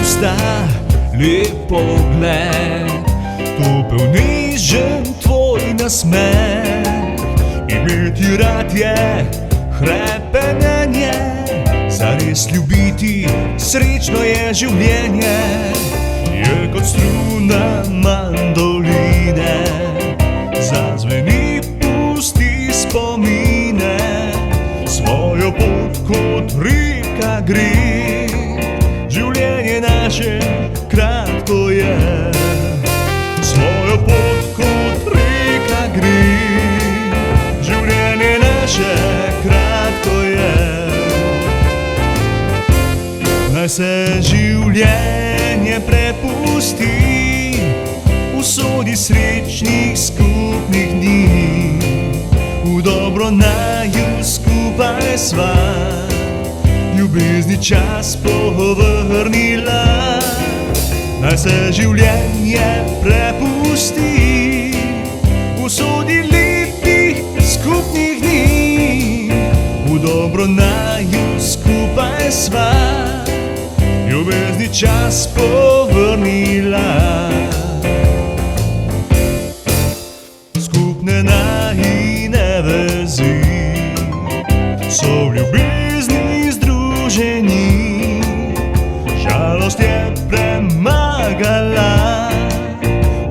usta, lep pogled, topel nežen tvoj nasmeh. Imeti rad je hrepenenje, zares ljubiti, srečno je življenje. Je kot struna mandoline, zazveni, pusti spomine. Svojo pot kot reka gre, življenje naše kratko je. Svojo pot kot reka gre, življenje naše kratko je. Naj se življenje prepusti usodi srečnih skupnih dni. V dobro naju skupaj sva ljubezni čas povrnila. Naj se življenje prepusti usodi lepih skupnih dni. V dobro naju skupaj sva ljubezni čas povrnila. Skupne najine vezi so v ljubezni združeni. Žalost je premagala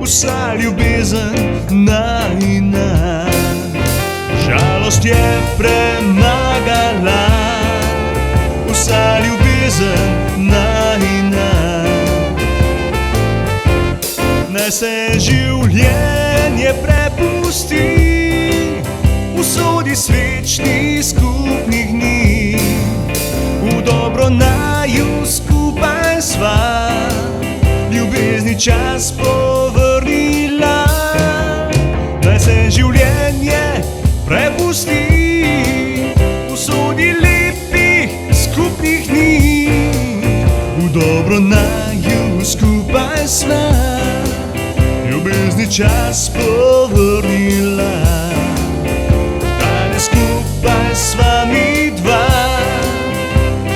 vsa ljubezen najina. Žalost je premagala vsa ljubezen najina. Naj se življenje prepusti usodi srečnih skupnih dni. V dobro naju skupaj sva ljubezni čas povrnila. Naj se življenje prepusti usodi lepih skupnih dni. V dobro naju skupaj sva ljubezni čas povrnila. Danes skupaj sva mi dva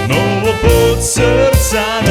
novo pot srca